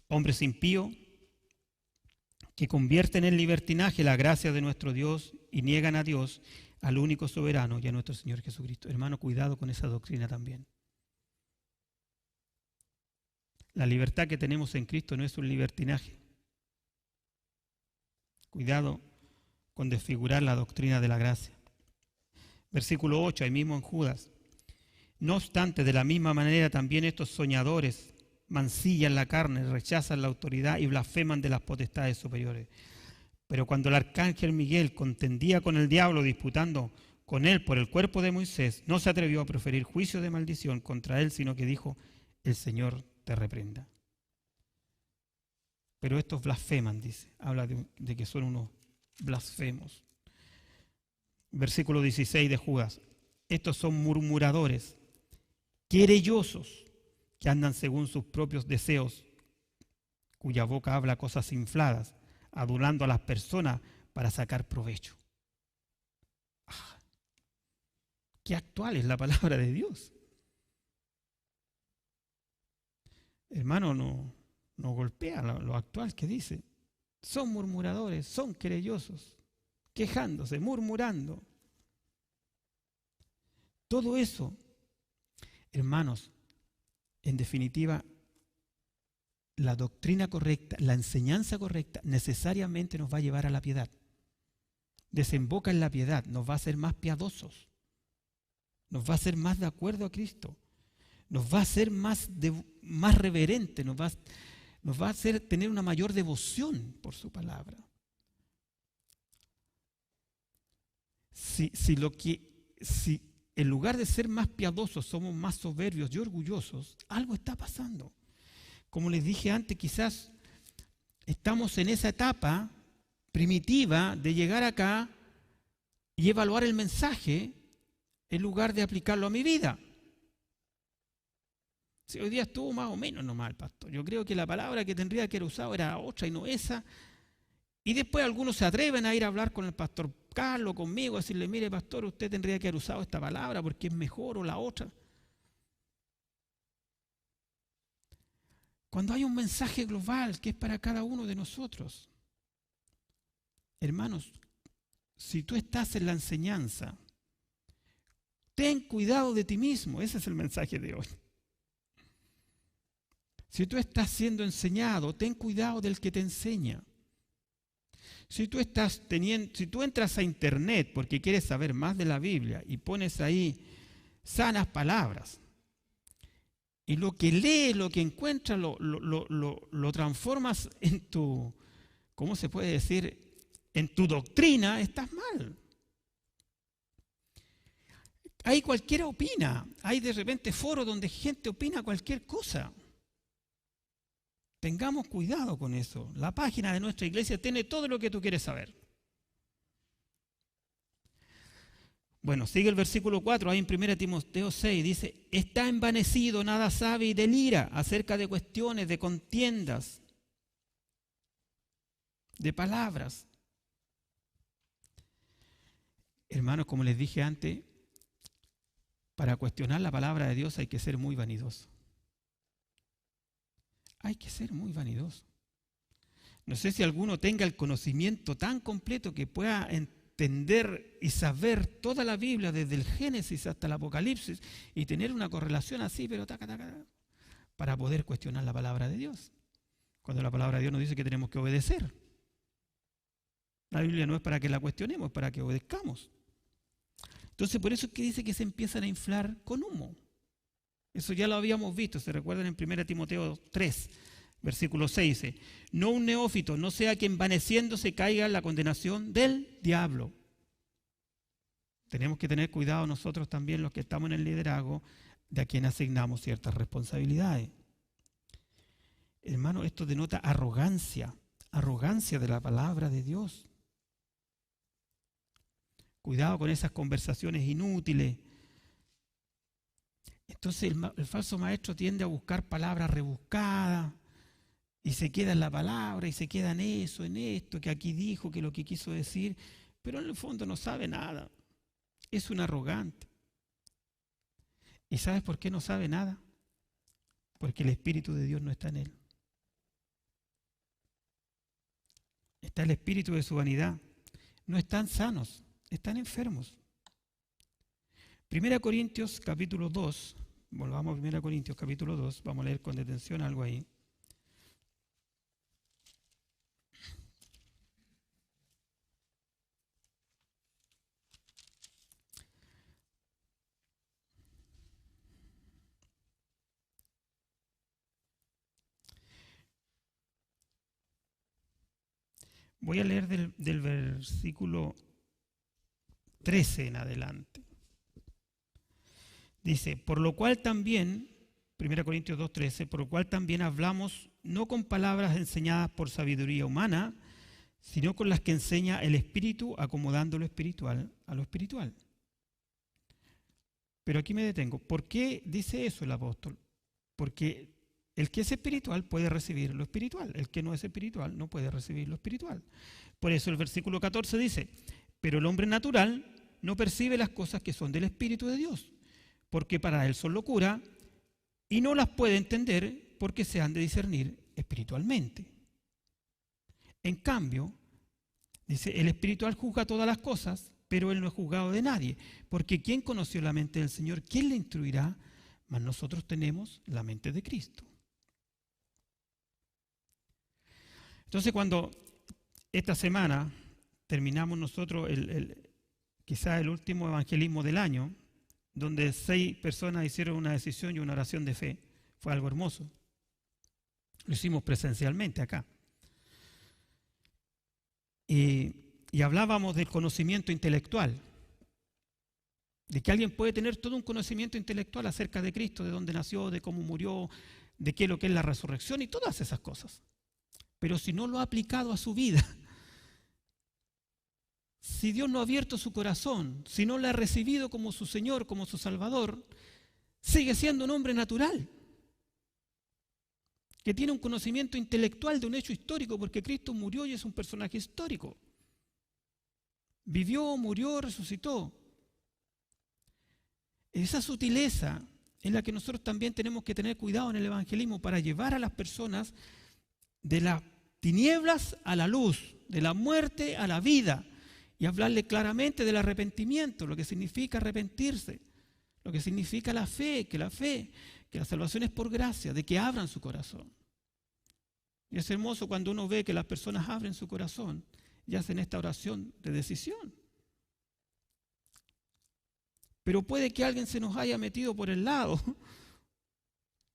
hombres impíos, que convierten en libertinaje la gracia de nuestro Dios y niegan a Dios, al único soberano y a nuestro Señor Jesucristo. Hermano, cuidado con esa doctrina también. La libertad que tenemos en Cristo no es un libertinaje. Cuidado con desfigurar la doctrina de la gracia. Versículo 8, ahí mismo en Judas. No obstante, de la misma manera también estos soñadores mancillan la carne, rechazan la autoridad y blasfeman de las potestades superiores. Pero cuando el arcángel Miguel contendía con el diablo, disputando con él por el cuerpo de Moisés, no se atrevió a proferir juicio de maldición contra él, sino que dijo: el Señor te reprenda. Pero estos blasfeman, dice, habla de que son unos blasfemos. Versículo 16 de Judas: estos son murmuradores, querellosos, que andan según sus propios deseos, cuya boca habla cosas infladas, adulando a las personas para sacar provecho. Qué actual es la palabra de Dios. Hermano, no golpea lo actual que dice. Son murmuradores, son querellosos, quejándose, murmurando. Todo eso, hermanos, en definitiva, la doctrina correcta, la enseñanza correcta, necesariamente nos va a llevar a la piedad. Desemboca en la piedad, nos va a hacer más piadosos, nos va a hacer más de acuerdo a Cristo, nos va a hacer más reverente, nos va a hacer tener una mayor devoción por su palabra. Si en lugar de ser más piadosos somos más soberbios y orgullosos, algo está pasando. Como les dije antes, quizás estamos en esa etapa primitiva de llegar acá y evaluar el mensaje en lugar de aplicarlo a mi vida. Si hoy día estuvo más o menos nomás el pastor. Yo creo que la palabra que tendría que haber usado era otra y no esa. Y después algunos se atreven a ir a hablar con el pastor Carlos, conmigo, a decirle, mire pastor, usted tendría que haber usado esta palabra porque es mejor o la otra. Cuando hay un mensaje global que es para cada uno de nosotros, hermanos, si tú estás en la enseñanza, ten cuidado de ti mismo. Ese es el mensaje de hoy. Si tú estás siendo enseñado, ten cuidado del que te enseña. Si tú entras a internet porque quieres saber más de la Biblia y pones ahí sanas palabras, y lo que lees, lo que encuentras, lo transformas en tu, ¿cómo se puede decir? En tu doctrina, estás mal. Ahí cualquiera opina. Hay de repente foros donde gente opina cualquier cosa. Tengamos cuidado con eso. La página de nuestra iglesia tiene todo lo que tú quieres saber. Bueno, sigue el versículo 4, ahí en 1 Timoteo 6, dice, está envanecido, nada sabe y delira acerca de cuestiones, de contiendas, de palabras. Hermanos, como les dije antes, para cuestionar la palabra de Dios hay que ser muy vanidoso. Hay que ser muy vanidoso. No sé si alguno tenga el conocimiento tan completo que pueda entender y saber toda la Biblia desde el Génesis hasta el Apocalipsis y tener una correlación así, pero para poder cuestionar la palabra de Dios. Cuando la palabra de Dios nos dice que tenemos que obedecer. La Biblia no es para que la cuestionemos, es para que obedezcamos. Entonces, por eso es que dice que se empiezan a inflar con humo. Eso ya lo habíamos visto, se recuerdan en 1 Timoteo 3, versículo 6, dice, no un neófito, no sea que envaneciéndose caiga en la condenación del diablo. Tenemos que tener cuidado nosotros también, los que estamos en el liderazgo, de a quien asignamos ciertas responsabilidades. Hermano, esto denota arrogancia de la palabra de Dios. Cuidado con esas conversaciones inútiles. Entonces el falso maestro tiende a buscar palabras rebuscadas y se queda en la palabra y se queda en eso, en esto, que aquí dijo, que lo que quiso decir, pero en el fondo no sabe nada. Es un arrogante. ¿Y sabes por qué no sabe nada? Porque el Espíritu de Dios no está en él. Está el espíritu de su vanidad. No están sanos, están enfermos. 1 Corintios capítulo 2, volvamos a 1 Corintios capítulo 2, vamos a leer con detención algo ahí. Voy a leer del versículo 13 en adelante. Dice, por lo cual también, 1 Corintios 2:13, por lo cual también hablamos no con palabras enseñadas por sabiduría humana, sino con las que enseña el Espíritu, acomodando lo espiritual a lo espiritual. Pero aquí me detengo. ¿Por qué dice eso el apóstol? Porque el que es espiritual puede recibir lo espiritual. El que no es espiritual no puede recibir lo espiritual. Por eso el versículo 14 dice, pero el hombre natural no percibe las cosas que son del Espíritu de Dios, porque para él son locura y no las puede entender porque se han de discernir espiritualmente. En cambio, dice, el espiritual juzga todas las cosas, pero Él no es juzgado de nadie, porque ¿quién conoció la mente del Señor? ¿Quién le instruirá? Mas nosotros tenemos la mente de Cristo. Entonces, cuando esta semana terminamos nosotros quizás el último evangelismo del año, donde 6 personas hicieron una decisión y una oración de fe, fue algo hermoso. Lo hicimos presencialmente acá. Y hablábamos del conocimiento intelectual, de que alguien puede tener todo un conocimiento intelectual acerca de Cristo, de dónde nació, de cómo murió, de qué es lo que es la resurrección y todas esas cosas. Pero si no lo ha aplicado a su vida, si Dios no ha abierto su corazón, si no le ha recibido como su Señor, como su Salvador, sigue siendo un hombre natural, que tiene un conocimiento intelectual de un hecho histórico, porque Cristo murió y es un personaje histórico. Vivió, murió, resucitó. Esa sutileza es la que nosotros también tenemos que tener cuidado en el evangelismo para llevar a las personas de las tinieblas a la luz, de la muerte a la vida, y hablarle claramente del arrepentimiento, lo que significa arrepentirse, lo que significa la fe, que la salvación es por gracia, de que abran su corazón. Y es hermoso cuando uno ve que las personas abren su corazón y hacen esta oración de decisión. Pero puede que alguien se nos haya metido por el lado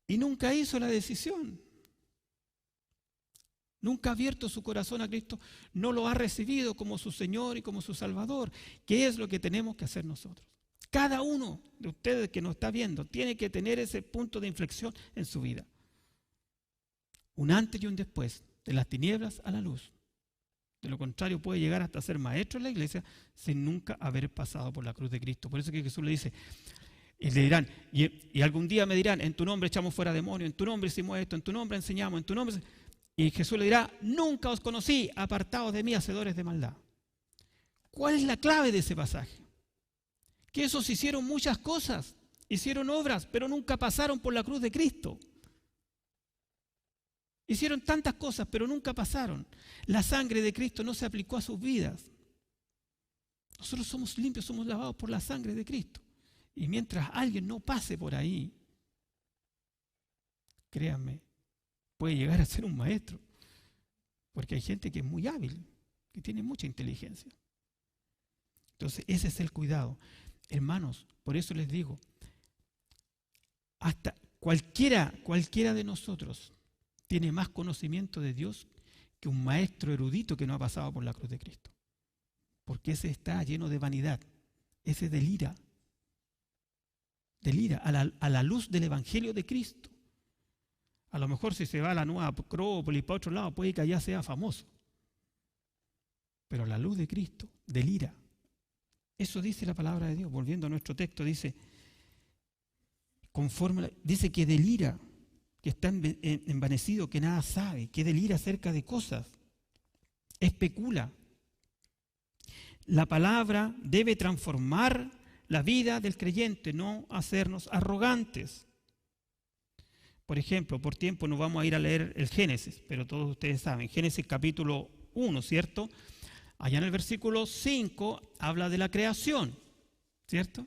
y nunca hizo la decisión. Nunca ha abierto su corazón a Cristo, no lo ha recibido como su Señor y como su Salvador. ¿Qué es lo que tenemos que hacer nosotros? Cada uno de ustedes que nos está viendo tiene que tener ese punto de inflexión en su vida. Un antes y un después, de las tinieblas a la luz. De lo contrario, puede llegar hasta ser maestro en la iglesia sin nunca haber pasado por la cruz de Cristo. Por eso que Jesús le dice, y le dirán, y algún día me dirán, en tu nombre echamos fuera demonios, en tu nombre hicimos esto, en tu nombre enseñamos, en tu nombre... Y Jesús le dirá, nunca os conocí, apartados de mí, hacedores de maldad. ¿Cuál es la clave de ese pasaje? Que esos hicieron muchas cosas, hicieron obras, pero nunca pasaron por la cruz de Cristo. Hicieron tantas cosas, pero nunca pasaron. La sangre de Cristo no se aplicó a sus vidas. Nosotros somos limpios, somos lavados por la sangre de Cristo. Y mientras alguien no pase por ahí, créanme, puede llegar a ser un maestro. Porque hay gente que es muy hábil, que tiene mucha inteligencia. Entonces, ese es el cuidado. Hermanos, por eso les digo, hasta cualquiera de nosotros tiene más conocimiento de Dios que un maestro erudito que no ha pasado por la cruz de Cristo. Porque ese está lleno de vanidad, ese delira a la luz del Evangelio de Cristo. A lo mejor si se va a la Nueva Acrópolis para otro lado, puede que allá sea famoso. Pero a la luz de Cristo, delira. Eso dice la palabra de Dios. Volviendo a nuestro texto, dice que delira, que está envanecido, que nada sabe, que delira acerca de cosas, especula. La palabra debe transformar la vida del creyente, no hacernos arrogantes. Por ejemplo, por tiempo no vamos a ir a leer el Génesis, pero todos ustedes saben, Génesis capítulo 1, ¿cierto? Allá en el versículo 5 habla de la creación, ¿cierto?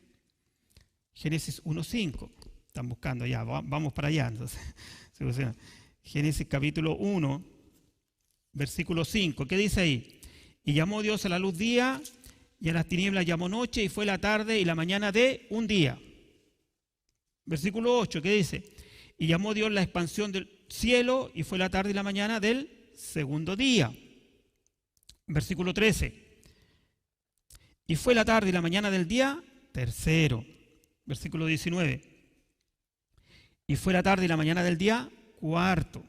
Génesis 1:5. Están buscando ya, vamos para allá. Entonces, Génesis capítulo 1, versículo 5. ¿Qué dice ahí? Y llamó Dios a la luz día, y a las tinieblas llamó noche, y fue la tarde y la mañana de un día. Versículo 8, ¿qué dice? Y llamó Dios la expansión del cielo, y fue la tarde y la mañana del segundo día. Versículo 13. Y fue la tarde y la mañana del día tercero. Versículo 19. Y fue la tarde y la mañana del día cuarto.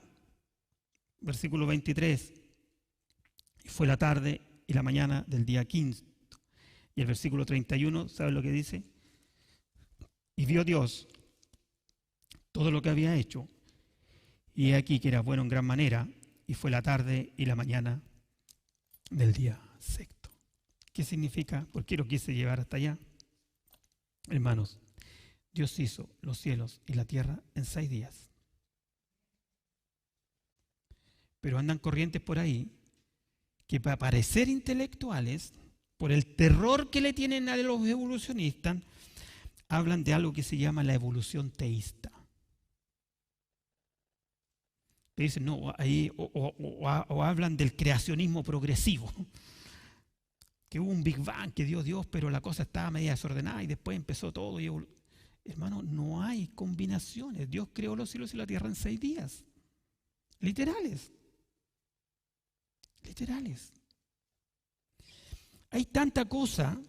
Versículo 23. Y fue la tarde y la mañana del día quinto. Y el versículo 31, ¿sabe lo que dice? Y vio Dios todo lo que había hecho, y he aquí que era bueno en gran manera, y fue la tarde y la mañana del día sexto. ¿Qué significa? ¿Por qué lo quise llevar hasta allá? Hermanos, Dios hizo los cielos y la tierra en 6 días. Pero andan corrientes por ahí que para parecer intelectuales por el terror que le tienen a los evolucionistas, hablan de algo que se llama la evolución teísta. Dicen, no, ahí, o hablan del creacionismo progresivo, que hubo un Big Bang que dio Dios, pero la cosa estaba media desordenada y después empezó todo. Hermano, no hay combinaciones. Dios creó los cielos y la tierra en 6 días. Literales. Literales. Hay tanta cosa,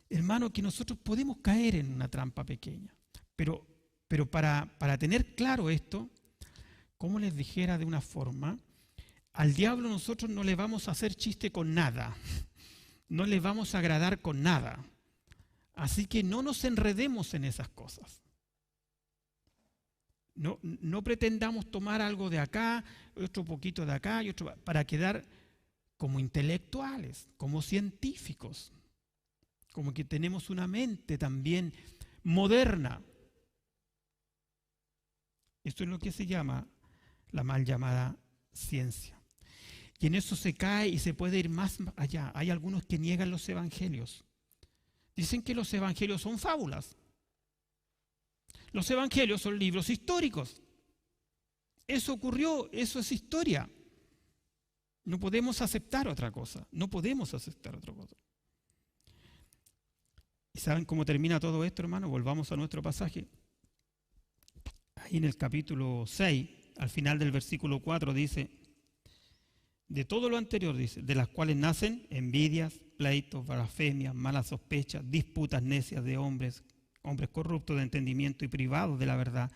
hermano, que nosotros podemos caer en una trampa pequeña. Pero para tener claro esto, como les dijera de una forma, al diablo nosotros no le vamos a hacer chiste con nada. No le vamos a agradar con nada. Así que no nos enredemos en esas cosas. No pretendamos tomar algo de acá, otro poquito de acá, y otro, para quedar como intelectuales, como científicos, como que tenemos una mente también moderna. Esto es lo que se llama la mal llamada ciencia. Y en eso se cae y se puede ir más allá. Hay algunos que niegan los evangelios. Dicen que los evangelios son fábulas. Los evangelios son libros históricos. Eso ocurrió, eso es historia. No podemos aceptar otra cosa. No podemos aceptar otra cosa. ¿Y saben cómo termina todo esto, hermano? Volvamos a nuestro pasaje. Ahí en el capítulo 6, al final del versículo 4 dice, de todo lo anterior, dice, de las cuales nacen envidias, pleitos, blasfemias, malas sospechas, disputas necias de hombres corruptos de entendimiento y privados de la verdad,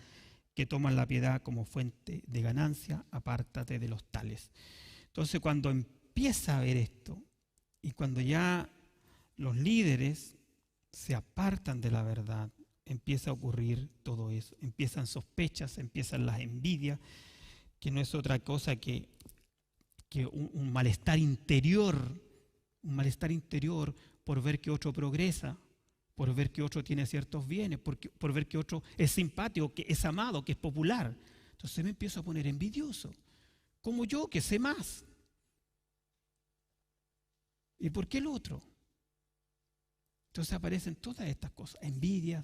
que toman la piedad como fuente de ganancia, apártate de los tales. Entonces, cuando empieza a ver esto, y cuando ya los líderes se apartan de la verdad, empieza a ocurrir todo eso. Empiezan sospechas, empiezan las envidias, que no es otra cosa que un malestar interior por ver que otro progresa, por ver que otro tiene ciertos bienes, por ver que otro es simpático, que es amado, que es popular. Entonces me empiezo a poner envidioso, como yo que sé más. ¿Y por qué el otro? Entonces aparecen todas estas cosas, envidias,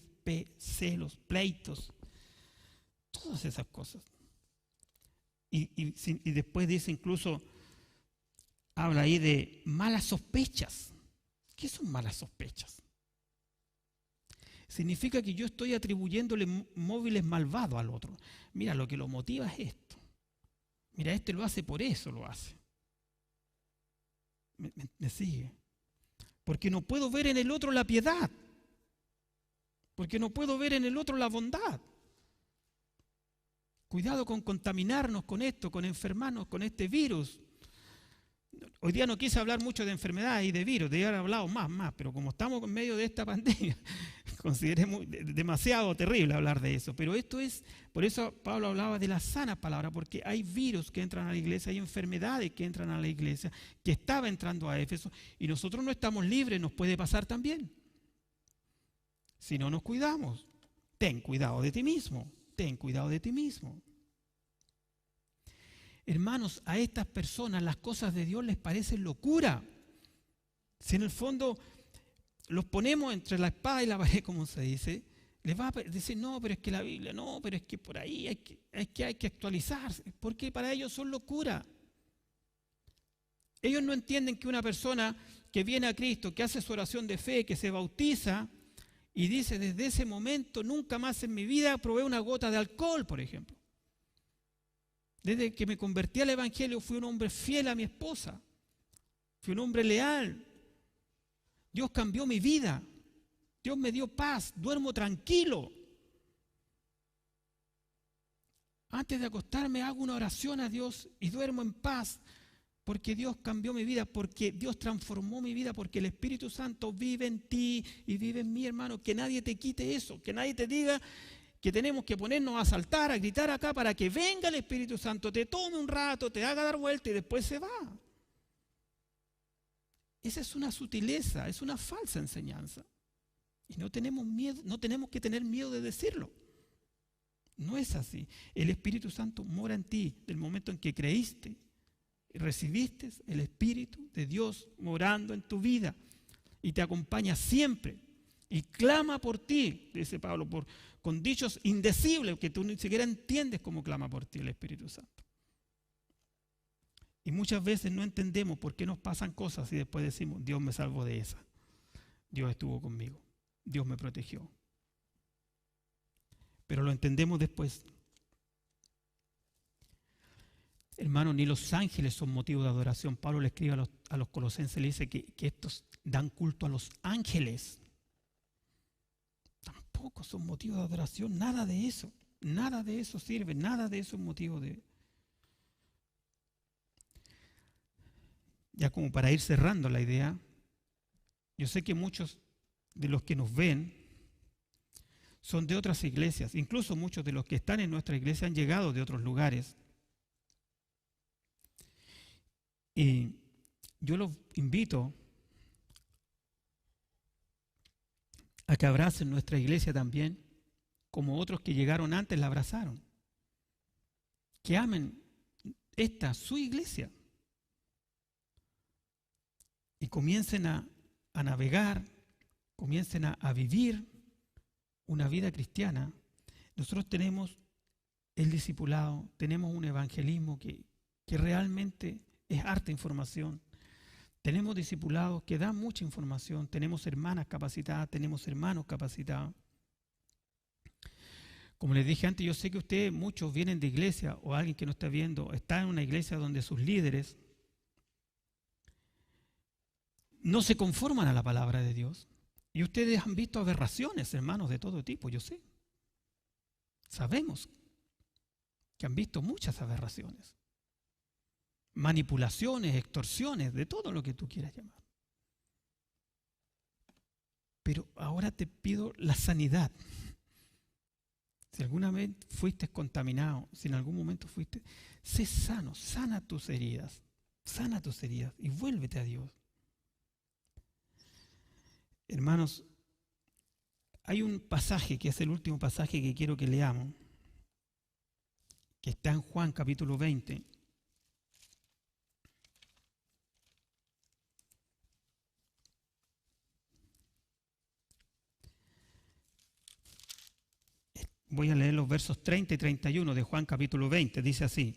celos, pleitos, todas esas cosas. Y después dice incluso, habla ahí de malas sospechas. ¿Qué son malas sospechas? Significa que yo estoy atribuyéndole móviles malvados al otro. Mira, lo que lo motiva es esto. Mira, este lo hace por eso, lo hace. ¿Me sigue? Porque no puedo ver en el otro la piedad. Porque no puedo ver en el otro la bondad. Cuidado con contaminarnos con esto, con enfermarnos con este virus. Hoy día no quise hablar mucho de enfermedades y de virus, debería haber hablado más, pero como estamos en medio de esta pandemia, consideré demasiado terrible hablar de eso. Pero esto es, por eso Pablo hablaba de la sana palabra, porque hay virus que entran a la iglesia, hay enfermedades que entran a la iglesia, que estaba entrando a Éfeso, y nosotros no estamos libres, nos puede pasar también. Si no nos cuidamos, ten cuidado de ti mismo, ten cuidado de ti mismo. Hermanos, a estas personas las cosas de Dios les parecen locura. Si en el fondo los ponemos entre la espada y la pared, como se dice, les va a decir, no, pero es que la Biblia, no, pero es que por ahí hay que actualizarse, porque para ellos son locura. Ellos no entienden que una persona que viene a Cristo, que hace su oración de fe, que se bautiza y dice, desde ese momento nunca más en mi vida probé una gota de alcohol, por ejemplo. Desde que me convertí al Evangelio fui un hombre fiel a mi esposa. Fui un hombre leal. Dios cambió mi vida. Dios me dio paz. Duermo tranquilo. Antes de acostarme hago una oración a Dios y duermo en paz. Porque Dios cambió mi vida, porque Dios transformó mi vida, porque el Espíritu Santo vive en ti y vive en mí, hermano. Que nadie te quite eso. Que nadie te diga que tenemos que ponernos a saltar, a gritar acá para que venga el Espíritu Santo, te tome un rato, te haga dar vuelta y después se va. Esa es una sutileza, es una falsa enseñanza. Y no tenemos miedo, no tenemos que tener miedo de decirlo. No es así. El Espíritu Santo mora en ti del momento en que creíste y recibiste el Espíritu de Dios morando en tu vida. y te acompaña siempre. Y clama por ti, dice Pablo, con dichos indecibles que tú ni siquiera entiendes cómo clama por ti el Espíritu Santo. Y muchas veces no entendemos por qué nos pasan cosas y después decimos, Dios me salvó de esa. Dios estuvo conmigo. Dios me protegió. Pero lo entendemos después. Hermanos, ni los ángeles son motivo de adoración. Pablo le escribe a los colosenses, le dice que estos dan culto a los ángeles. Tampoco son motivo de adoración, nada de eso sirve, nada de eso es motivo de... Ya como para ir cerrando la idea, yo sé que muchos de los que nos ven son de otras iglesias, incluso muchos de los que están en nuestra iglesia han llegado de otros lugares. Y yo los invito a que abracen nuestra iglesia también, como otros que llegaron antes la abrazaron. Que amen su iglesia. Y comiencen a navegar, comiencen a vivir una vida cristiana. Nosotros tenemos el discipulado, tenemos un evangelismo que realmente es harta información. Tenemos discipulados que dan mucha información, tenemos hermanas capacitadas, tenemos hermanos capacitados. Como les dije antes, yo sé que ustedes, muchos vienen de iglesia, o alguien que no está viendo, está en una iglesia donde sus líderes no se conforman a la palabra de Dios. Y ustedes han visto aberraciones, hermanos, de todo tipo, yo sé. Sabemos que han visto muchas aberraciones. Manipulaciones, extorsiones, de todo lo que tú quieras llamar. Pero ahora te pido la sanidad. Si alguna vez fuiste contaminado, si en algún momento fuiste, sé sano, sana tus heridas y vuélvete a Dios. Hermanos, hay un pasaje que es el último pasaje que quiero que leamos, que está en Juan capítulo 20. Voy a leer los versos 30 y 31 de Juan capítulo 20. Dice así.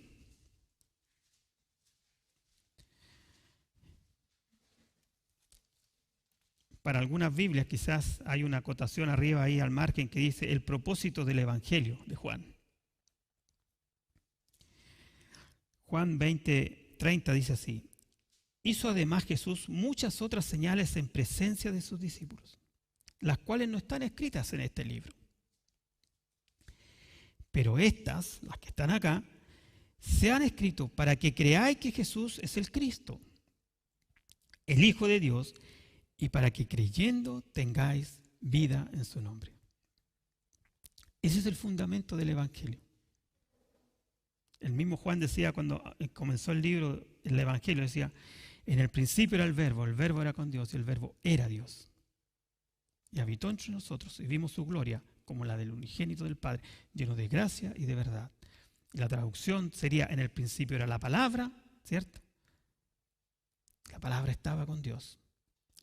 Para algunas Biblias quizás hay una acotación arriba ahí al margen que dice el propósito del Evangelio de Juan. Juan 20, 30 dice así. Hizo además Jesús muchas otras señales en presencia de sus discípulos, las cuales no están escritas en este libro. Pero estas, las que están acá, se han escrito para que creáis que Jesús es el Cristo, el Hijo de Dios, y para que creyendo tengáis vida en su nombre. Ese es el fundamento del Evangelio. El mismo Juan decía cuando comenzó el libro, el Evangelio, decía, en el principio era el verbo era con Dios y el verbo era Dios. Y habitó entre nosotros y vimos su gloria como la del unigénito del Padre, lleno de gracia y de verdad. Y la traducción sería, en el principio era la palabra, ¿cierto? La palabra estaba con Dios.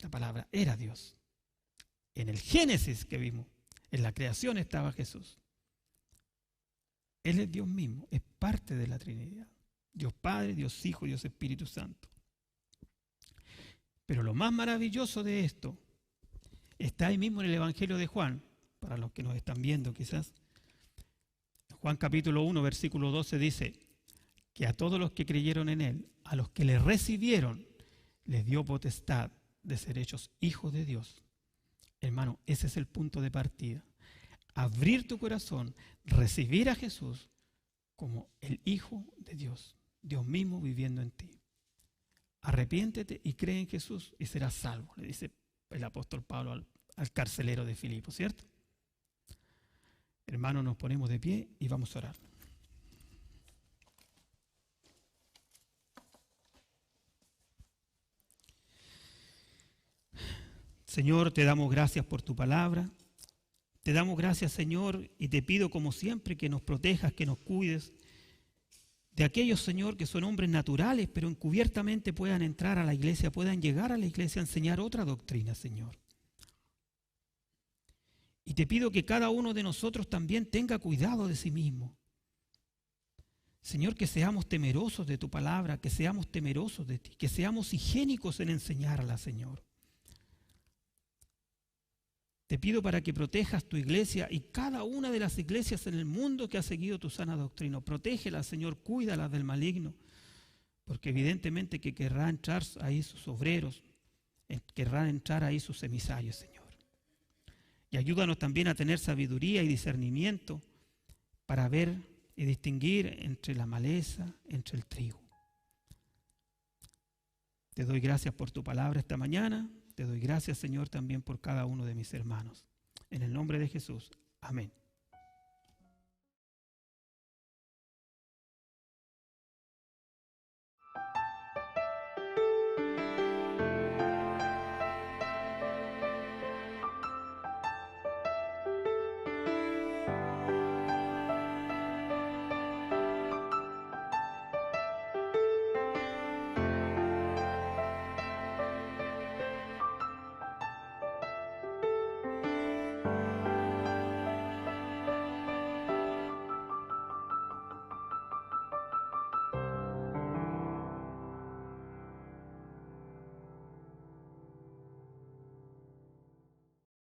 La palabra era Dios. En el Génesis que vimos, en la creación estaba Jesús. Él es Dios mismo, es parte de la Trinidad. Dios Padre, Dios Hijo, Dios Espíritu Santo. Pero lo más maravilloso de esto está ahí mismo en el Evangelio de Juan, para los que nos están viendo quizás. Juan capítulo 1, versículo 12 dice que a todos los que creyeron en Él, a los que le recibieron, les dio potestad de ser hechos hijos de Dios. Hermano, ese es el punto de partida. Abrir tu corazón, recibir a Jesús como el Hijo de Dios, Dios mismo viviendo en ti. Arrepiéntete y cree en Jesús y serás salvo, le dice el apóstol Pablo al carcelero de Filipo, ¿cierto? Hermanos, nos ponemos de pie y vamos a orar. Señor, te damos gracias por tu palabra. Te damos gracias, Señor, y te pido como siempre que nos protejas, que nos cuides. de aquellos, Señor, que son hombres naturales, pero encubiertamente puedan entrar a la iglesia, puedan llegar a la iglesia a enseñar otra doctrina, Señor. Y te pido que cada uno de nosotros también tenga cuidado de sí mismo. Señor, que seamos temerosos de tu palabra, que seamos temerosos de ti, que seamos higiénicos en enseñarla, Señor. Te pido para que protejas tu iglesia y cada una de las iglesias en el mundo que ha seguido tu sana doctrina. Protégela, Señor, cuídalas del maligno, porque evidentemente que querrán entrar ahí sus obreros, querrán entrar ahí sus emisarios, Señor. Y ayúdanos también a tener sabiduría y discernimiento para ver y distinguir entre la maleza, entre el trigo. Te doy gracias por tu palabra esta mañana. Te doy gracias, Señor, también por cada uno de mis hermanos. En el nombre de Jesús. Amén.